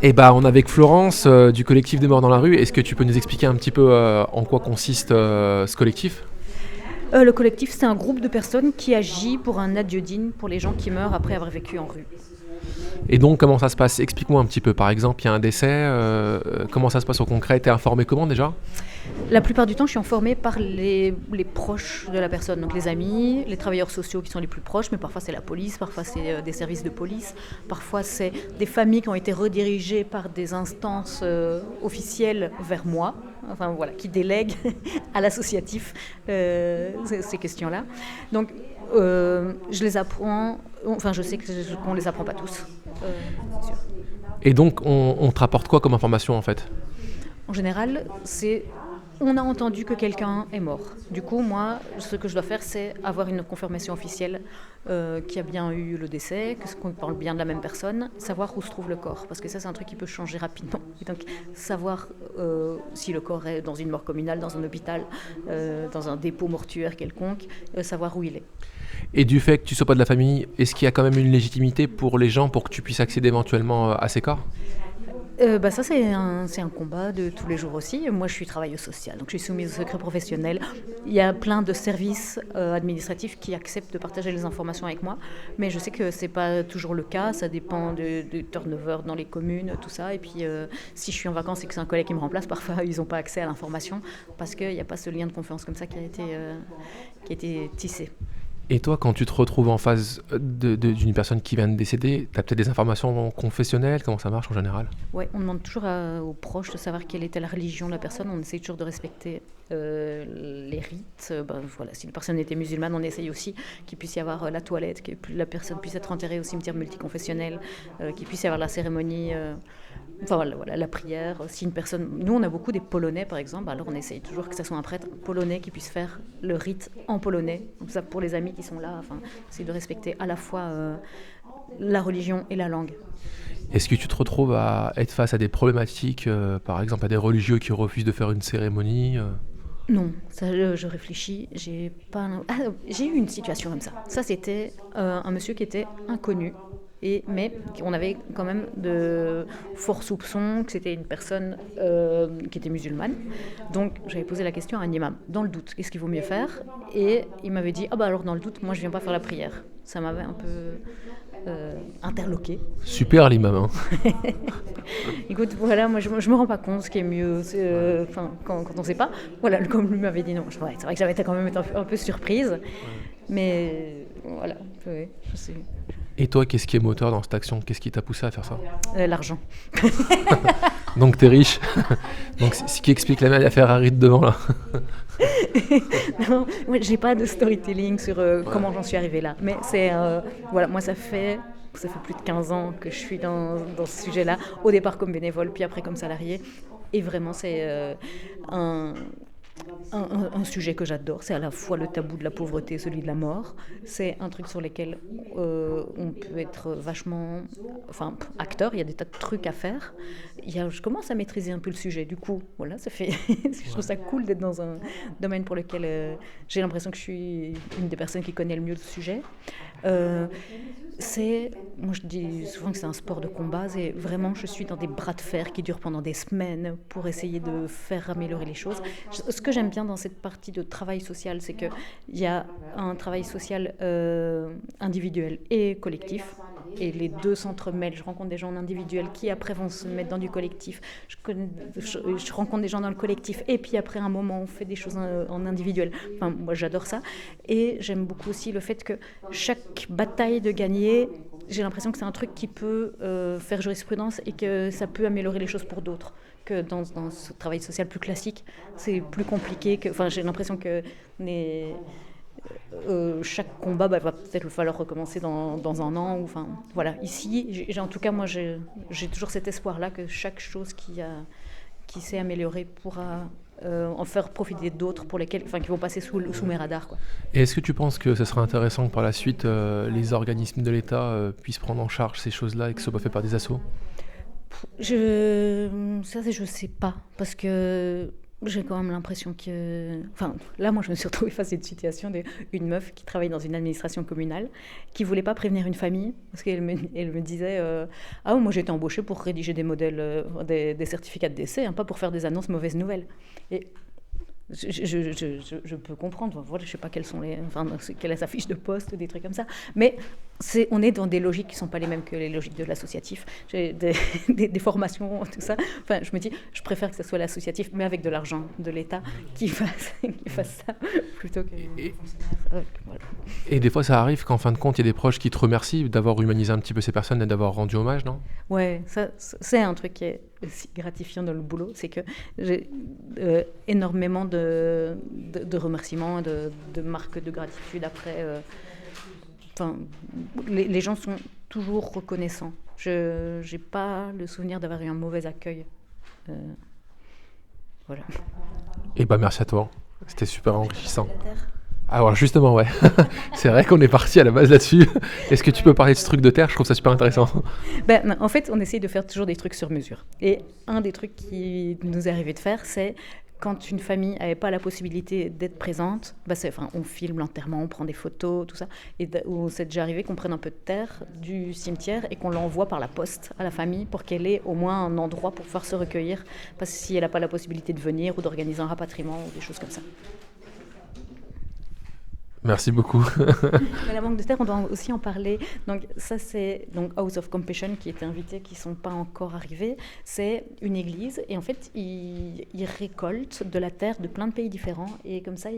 Et on est avec Florence du collectif des morts dans la rue. Est-ce que tu peux nous expliquer un petit peu en quoi consiste ce collectif ? Le collectif, c'est un groupe de personnes qui agit pour un adieu digne pour les gens qui meurent après avoir vécu en rue. Et donc, comment ça se passe ? Explique-moi un petit peu. Par exemple, il y a un décès. Comment ça se passe au concret ? T'es informé comment déjà ? La plupart du temps, je suis informée par les proches de la personne, donc les amis, les travailleurs sociaux qui sont les plus proches, mais parfois c'est la police, parfois c'est des services de police, parfois c'est des familles qui ont été redirigées par des instances officielles vers moi, enfin voilà, qui délèguent à l'associatif ces questions-là. Donc je les apprends, enfin je sais qu'on ne les apprend pas tous, c'est sûr. Et donc, on te rapporte quoi comme information en fait ? En général, on a entendu que quelqu'un est mort. Du coup, moi, ce que je dois faire, c'est avoir une confirmation officielle qu'il y a bien eu le décès, qu'on parle bien de la même personne, savoir où se trouve le corps. Parce que ça, c'est un truc qui peut changer rapidement. Et donc, savoir si le corps est dans une mort communale, dans un hôpital, dans un dépôt mortuaire quelconque, savoir où il est. Et du fait que tu ne sois pas de la famille, est-ce qu'il y a quand même une légitimité pour les gens pour que tu puisses accéder éventuellement à ces corps ? Ça, c'est un combat de tous les jours aussi. Moi, je suis travailleuse sociale, donc je suis soumise au secret professionnel. Il y a plein de services administratifs qui acceptent de partager les informations avec moi, mais je sais que ce n'est pas toujours le cas. Ça dépend du turnover dans les communes, tout ça. Et puis, si je suis en vacances et que c'est un collègue qui me remplace, parfois, ils n'ont pas accès à l'information parce qu'il n'y a pas ce lien de confiance comme ça qui a été tissé. Et toi, quand tu te retrouves en face d'une personne qui vient de décéder, tu as peut-être des informations confessionnelles ? Comment ça marche en général ? Oui, on demande toujours aux proches de savoir quelle était la religion de la personne. On essaye toujours de respecter les rites. Voilà, si la personne était musulmane, on essaye aussi qu'il puisse y avoir la toilette, que la personne puisse être enterrée au cimetière multiconfessionnel, qu'il puisse y avoir la cérémonie... voilà, la prière. Si une personne, nous, on a beaucoup des Polonais, par exemple. Alors, on essaye toujours que ce soit un prêtre polonais qui puisse faire le rite en polonais. Donc ça, pour les amis qui sont là, c'est de respecter à la fois la religion et la langue. Est-ce que tu te retrouves à être face à des problématiques, par exemple à des religieux qui refusent de faire une cérémonie Non, ça, je réfléchis. J'ai eu une situation comme ça. Ça, c'était un monsieur qui était inconnu. Mais on avait quand même de forts soupçons que c'était une personne qui était musulmane. Donc j'avais posé la question à un imam. Dans le doute, qu'est-ce qu'il vaut mieux faire ? Et il m'avait dit, alors dans le doute, moi je viens pas faire la prière. Ça m'avait un peu interloqué. Super l'imam, hein. Écoute, voilà, moi je me rends pas compte ce qui est mieux quand on sait pas. Voilà, comme lui m'avait dit non. C'est vrai que j'avais quand même été un peu surprise. Mais voilà, oui, je sais. Et toi, qu'est-ce qui est moteur dans cette action ? Qu'est-ce qui t'a poussé à faire ça ? L'argent. Donc t'es riche. Donc c'est ce qui explique la Ferrari de devant là. Non, moi, j'ai pas de storytelling sur comment j'en suis arrivée là. Mais c'est voilà, moi ça fait plus de 15 ans que je suis dans ce sujet-là. Au départ comme bénévole, puis après comme salarié. Et vraiment c'est un sujet que j'adore, c'est à la fois le tabou de la pauvreté et celui de la mort. C'est un truc sur lequel on peut être vachement acteur, il y a des tas de trucs à faire. Je commence à maîtriser un peu le sujet, du coup, voilà, ça fait je trouve ça cool d'être dans un domaine pour lequel j'ai l'impression que je suis une des personnes qui connaît le mieux le sujet. Moi je dis souvent que c'est un sport de combat, c'est vraiment je suis dans des bras de fer qui durent pendant des semaines pour essayer de faire améliorer les choses. Ce que j'aime bien dans cette partie de travail social, c'est qu'il y a un travail social individuel et collectif. Et les deux s'entremêlent. Je rencontre des gens en individuel qui après vont se mettre dans du collectif. Je rencontre des gens dans le collectif et puis après un moment on fait des choses en individuel. Moi j'adore ça. Et j'aime beaucoup aussi le fait que chaque bataille de gagner, j'ai l'impression que c'est un truc qui peut faire jurisprudence et que ça peut améliorer les choses pour d'autres. Que dans ce travail social plus classique, c'est plus compliqué. J'ai l'impression que chaque combat va peut-être falloir recommencer dans un an. Voilà. Ici, en tout cas, moi, j'ai toujours cet espoir-là que chaque chose qui s'est améliorée pourra en faire profiter d'autres qui vont passer sous mes radars, quoi. Et est-ce que tu penses que ce serait intéressant que par la suite, les organismes de l'État puissent prendre en charge ces choses-là et que ce soit pas fait par des assos ? Je sais pas, parce que j'ai quand même l'impression que... Enfin, là, moi, je me suis retrouvée face à une situation d'une meuf qui travaille dans une administration communale, qui voulait pas prévenir une famille, parce elle me disait ah, moi, j'ai été embauchée pour rédiger des modèles, des certificats de décès, hein, pas pour faire des annonces mauvaises nouvelles. Et je peux comprendre, voilà, je sais pas quelle est sa fiche de poste ou des trucs comme ça, mais on est dans des logiques qui sont pas les mêmes que les logiques de l'associatif. J'ai des formations, tout ça. Enfin, je me dis, je préfère que ce soit l'associatif, mais avec de l'argent de l'État qui fasse ça plutôt que Et, voilà. et des fois, ça arrive qu'en fin de compte, il y a des proches qui te remercient d'avoir humanisé un petit peu ces personnes et d'avoir rendu hommage, non? Ouais, ça, c'est un truc qui est aussi gratifiant dans le boulot, c'est que j'ai énormément de remerciements, de marques de gratitude après. Enfin, les gens sont toujours reconnaissants. Je n'ai pas le souvenir d'avoir eu un mauvais accueil. Euh, voilà. Et bah merci à toi, c'était super enrichissant. La Terre. Alors justement, ouais, c'est vrai qu'on est parti à la base là-dessus. Est-ce que tu peux parler de ce truc de terre? Je trouve ça super intéressant. Ben, en fait, on essaye de faire toujours des trucs sur mesure. Et un des trucs qui nous est arrivé de faire, c'est quand une famille n'avait pas la possibilité d'être présente, on filme l'enterrement, on prend des photos, tout ça. Et c'est déjà arrivé qu'on prenne un peu de terre du cimetière et qu'on l'envoie par la poste à la famille pour qu'elle ait au moins un endroit pour pouvoir se recueillir. Parce que si elle n'a pas la possibilité de venir ou d'organiser un rapatriement ou des choses comme ça. Merci beaucoup. Mais la banque de terre, on doit aussi en parler. Donc ça, c'est donc House of Compassion qui était invité, qui ne sont pas encore arrivés. C'est une église et en fait, ils récoltent de la terre de plein de pays différents. Et comme ça,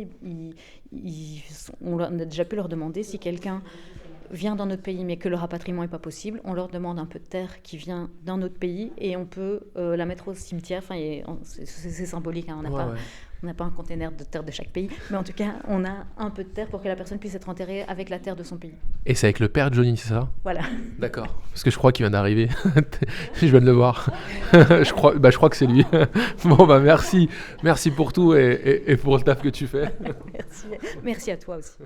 on a déjà pu leur demander si quelqu'un vient dans notre pays mais que le rapatriement n'est pas possible, on leur demande un peu de terre qui vient d'un autre pays et on peut la mettre au cimetière. Enfin, c'est symbolique, hein, on n'a pas un conteneur de terre de chaque pays, mais en tout cas, on a un peu de terre pour que la personne puisse être enterrée avec la terre de son pays. Et c'est avec le père de Johnny, c'est ça? Voilà. D'accord. Parce que je crois qu'il vient d'arriver. Je viens de le voir. Je crois que c'est lui. Bon, bah merci. Merci pour tout et pour le taf que tu fais. Merci à toi aussi.